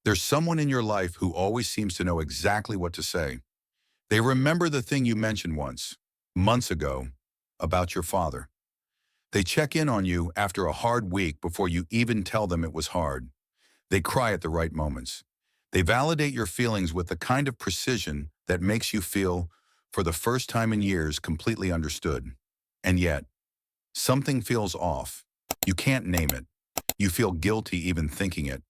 There's someone in your life who always seems to know exactly what to say. They remember the thing you mentioned once, months ago, about your father. They check in on you after a hard week before you even tell them it was hard. They cry at the right moments. They validate your feelings with the kind of precision that makes you feel, for the first time in years, completely understood. And yet, something feels off. You can't name it. You feel guilty even thinking it,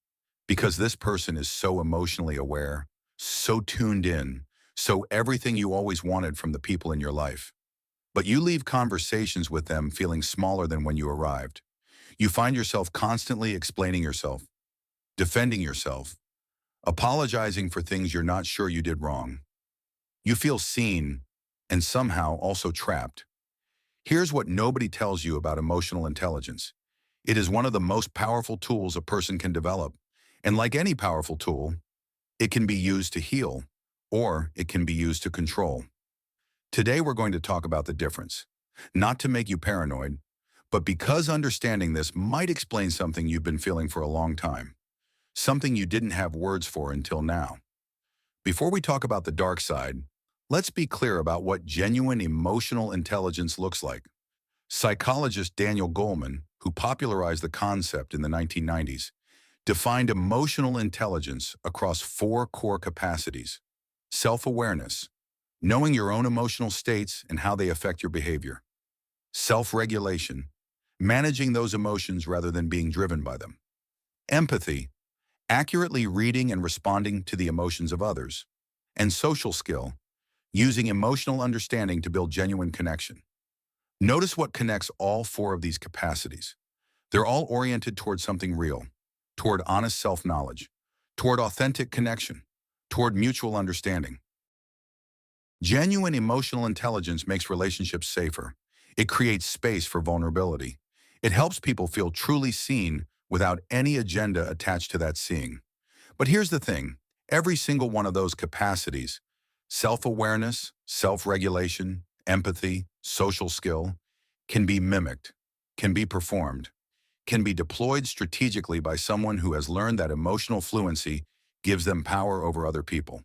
because this person is so emotionally aware, so tuned in, so everything you always wanted from the people in your life. But you leave conversations with them feeling smaller than when you arrived. You find yourself constantly explaining yourself, defending yourself, apologizing for things you're not sure you did wrong. You feel seen and somehow also trapped. Here's what nobody tells you about emotional intelligence. It is one of the most powerful tools a person can develop. And like any powerful tool, it can be used to heal, or it can be used to control. Today we're going to talk about the difference, not to make you paranoid, but because understanding this might explain something you've been feeling for a long time, something you didn't have words for until now. Before we talk about the dark side, let's be clear about what genuine emotional intelligence looks like. Psychologist Daniel Goleman, who popularized the concept in the 1990s, defined emotional intelligence across four core capacities: self-awareness, knowing your own emotional states and how they affect your behavior; self-regulation, managing those emotions rather than being driven by them; empathy, accurately reading and responding to the emotions of others; and social skill, using emotional understanding to build genuine connection. Notice what connects all four of these capacities. They're all oriented toward something real, toward honest self-knowledge, toward authentic connection, toward mutual understanding. Genuine emotional intelligence makes relationships safer. It creates space for vulnerability. It helps people feel truly seen without any agenda attached to that seeing. But here's the thing. Every single one of those capacities, self-awareness, self-regulation, empathy, social skill, can be mimicked, can be performed, can be deployed strategically by someone who has learned that emotional fluency gives them power over other people.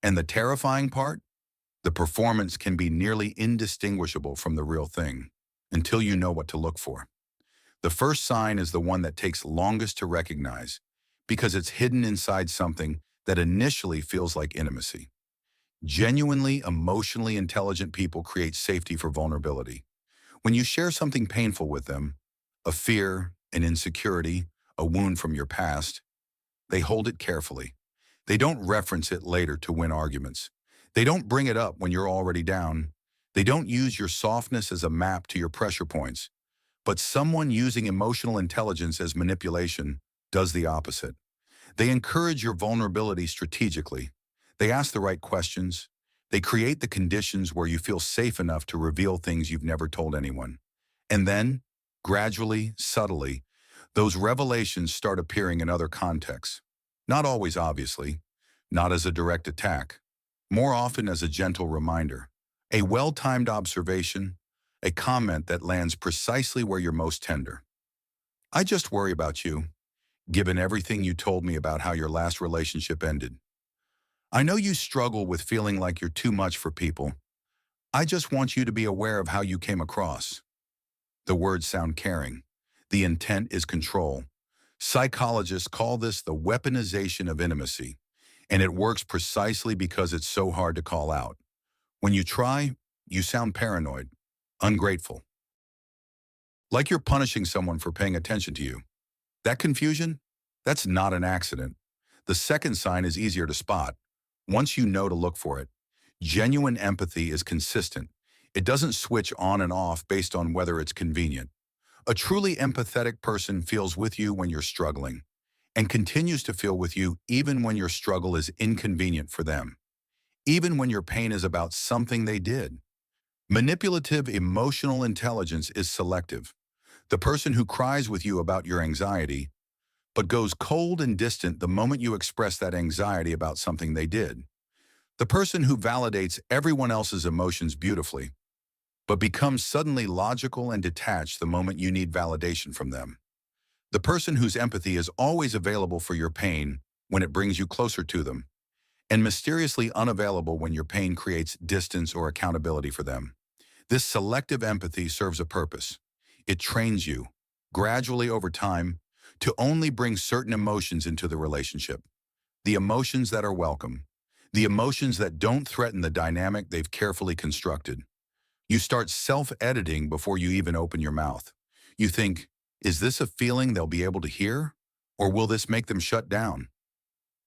And the terrifying part? The performance can be nearly indistinguishable from the real thing, until you know what to look for. The first sign is the one that takes longest to recognize, because it's hidden inside something that initially feels like intimacy. Genuinely emotionally intelligent people create safety for vulnerability. When you share something painful with them, a fear, an insecurity, a wound from your past, they hold it carefully. They don't reference it later to win arguments. They don't bring it up when you're already down. They don't use your softness as a map to your pressure points. But someone using emotional intelligence as manipulation does the opposite. They encourage your vulnerability strategically. They ask the right questions. They create the conditions where you feel safe enough to reveal things you've never told anyone. And then, gradually, subtly, those revelations start appearing in other contexts. Not always obviously, not as a direct attack, more often as a gentle reminder, a well-timed observation, a comment that lands precisely where you're most tender. I just worry about you, given everything you told me about how your last relationship ended. I know you struggle with feeling like you're too much for people. I just want you to be aware of how you came across. The words sound caring. The intent is control. Psychologists call this the weaponization of intimacy, and it works precisely because it's so hard to call out. When you try, you sound paranoid, ungrateful, like you're punishing someone for paying attention to you. That confusion? That's not an accident. The second sign is easier to spot, once you know to look for it. Genuine empathy is consistent. It doesn't switch on and off based on whether it's convenient. A truly empathetic person feels with you when you're struggling, and continues to feel with you even when your struggle is inconvenient for them, even when your pain is about something they did. Manipulative emotional intelligence is selective. The person who cries with you about your anxiety, but goes cold and distant the moment you express that anxiety about something they did. The person who validates everyone else's emotions beautifully, but becomes suddenly logical and detached the moment you need validation from them. The person whose empathy is always available for your pain when it brings you closer to them, and mysteriously unavailable when your pain creates distance or accountability for them. This selective empathy serves a purpose. It trains you, gradually over time, to only bring certain emotions into the relationship. The emotions that are welcome. The emotions that don't threaten the dynamic they've carefully constructed. You start self-editing before you even open your mouth. You think, is this a feeling they'll be able to hear? Or will this make them shut down?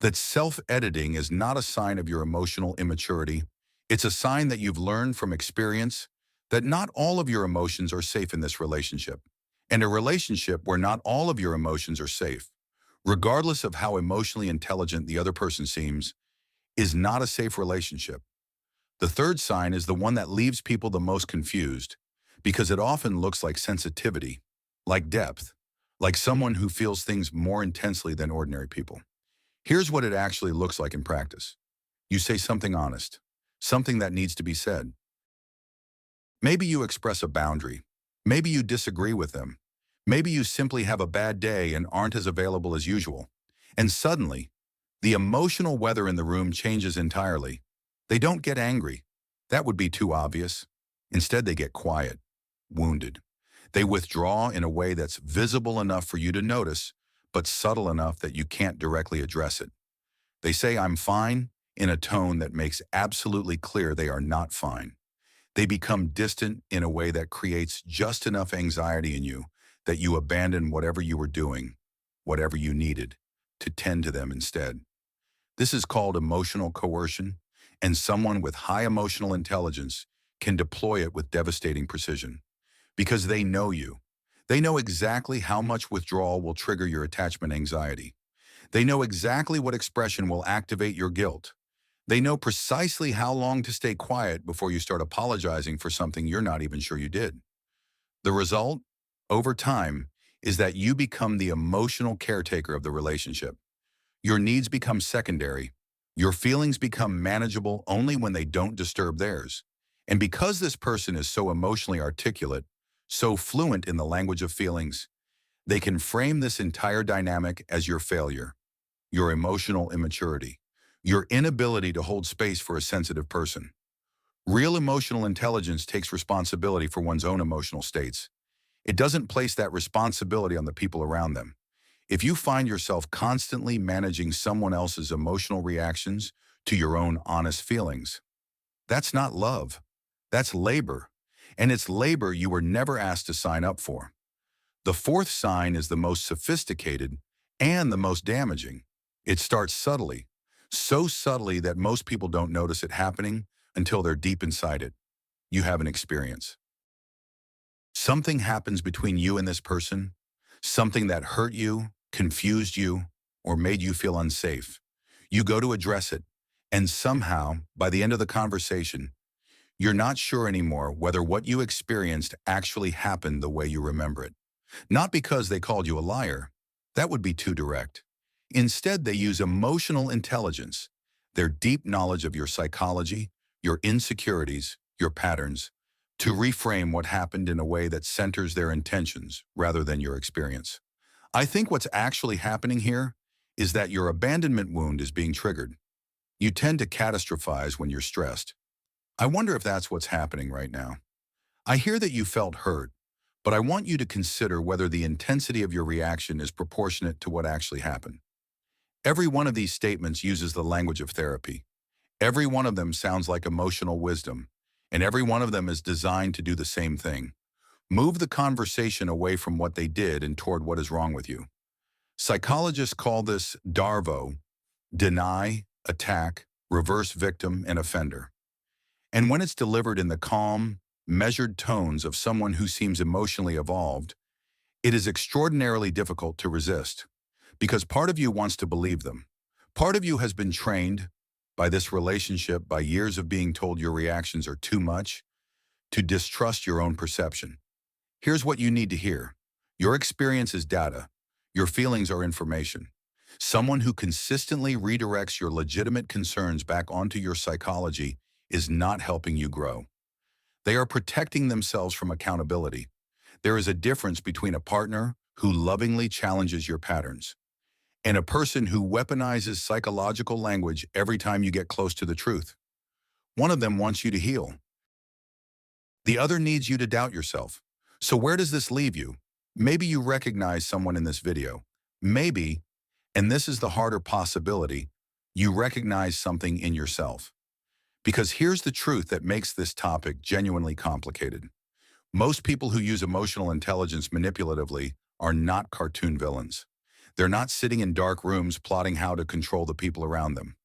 That self-editing is not a sign of your emotional immaturity. It's a sign that you've learned from experience that not all of your emotions are safe in this relationship. And a relationship where not all of your emotions are safe, regardless of how emotionally intelligent the other person seems, is not a safe relationship. The third sign is the one that leaves people the most confused because it often looks like sensitivity, like depth, like someone who feels things more intensely than ordinary people. Here's what it actually looks like in practice. You say something honest, something that needs to be said. Maybe you express a boundary. Maybe you disagree with them. Maybe you simply have a bad day and aren't as available as usual. And suddenly, the emotional weather in the room changes entirely. They don't get angry. That would be too obvious. Instead, they get quiet, wounded. They withdraw in a way that's visible enough for you to notice, but subtle enough that you can't directly address it. They say, "I'm fine," in a tone that makes absolutely clear they are not fine. They become distant in a way that creates just enough anxiety in you that you abandon whatever you were doing, whatever you needed, to tend to them instead. This is called emotional coercion, and someone with high emotional intelligence can deploy it with devastating precision because they know you. They know exactly how much withdrawal will trigger your attachment anxiety. They know exactly what expression will activate your guilt. They know precisely how long to stay quiet before you start apologizing for something you're not even sure you did. The result, over time, is that you become the emotional caretaker of the relationship. Your needs become secondary. Your feelings become manageable only when they don't disturb theirs. And because this person is so emotionally articulate, so fluent in the language of feelings, they can frame this entire dynamic as your failure, your emotional immaturity, your inability to hold space for a sensitive person. Real emotional intelligence takes responsibility for one's own emotional states. It doesn't place that responsibility on the people around them. If you find yourself constantly managing someone else's emotional reactions to your own honest feelings, that's not love. That's labor. And it's labor you were never asked to sign up for. The fourth sign is the most sophisticated and the most damaging. It starts subtly, so subtly that most people don't notice it happening until they're deep inside it. You have an experience. Something happens between you and this person, something that hurt you, confused you, or made you feel unsafe. You go to address it, and somehow, by the end of the conversation, you're not sure anymore whether what you experienced actually happened the way you remember it. Not because they called you a liar. That would be too direct. Instead, they use emotional intelligence, their deep knowledge of your psychology, your insecurities, your patterns, to reframe what happened in a way that centers their intentions rather than your experience. I think what's actually happening here is that your abandonment wound is being triggered. You tend to catastrophize when you're stressed. I wonder if that's what's happening right now. I hear that you felt hurt, but I want you to consider whether the intensity of your reaction is proportionate to what actually happened. Every one of these statements uses the language of therapy. Every one of them sounds like emotional wisdom, and every one of them is designed to do the same thing. Move the conversation away from what they did and toward what is wrong with you. Psychologists call this DARVO: deny, attack, reverse victim, and offender. And when it's delivered in the calm, measured tones of someone who seems emotionally evolved, it is extraordinarily difficult to resist. Because part of you wants to believe them. Part of you has been trained by this relationship, by years of being told your reactions are too much, to distrust your own perception. Here's what you need to hear. Your experience is data. Your feelings are information. Someone who consistently redirects your legitimate concerns back onto your psychology is not helping you grow. They are protecting themselves from accountability. There is a difference between a partner who lovingly challenges your patterns and a person who weaponizes psychological language every time you get close to the truth. One of them wants you to heal. The other needs you to doubt yourself. So where does this leave you? Maybe you recognize someone in this video. Maybe, and this is the harder possibility, you recognize something in yourself. Because here's the truth that makes this topic genuinely complicated. Most people who use emotional intelligence manipulatively are not cartoon villains. They're not sitting in dark rooms plotting how to control the people around them.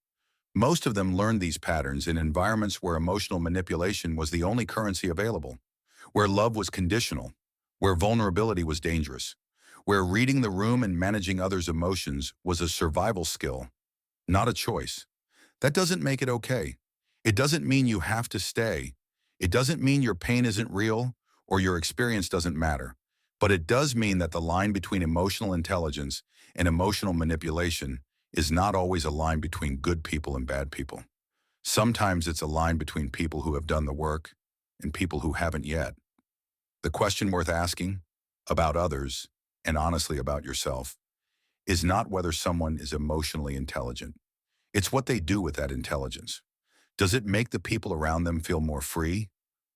Most of them learned these patterns in environments where emotional manipulation was the only currency available, where love was conditional, where vulnerability was dangerous, where reading the room and managing others' emotions was a survival skill, not a choice. That doesn't make it okay. It doesn't mean you have to stay. It doesn't mean your pain isn't real or your experience doesn't matter. But it does mean that the line between emotional intelligence and emotional manipulation is not always a line between good people and bad people. Sometimes it's a line between people who have done the work and people who haven't yet. The question worth asking about others, and honestly about yourself, is not whether someone is emotionally intelligent. It's what they do with that intelligence. Does it make the people around them feel more free,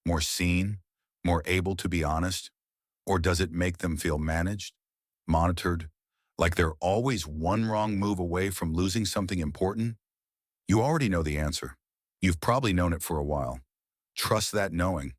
more seen, more able to be honest? Or does it make them feel managed, monitored, like they're always one wrong move away from losing something important? You already know the answer. You've probably known it for a while. Trust that knowing.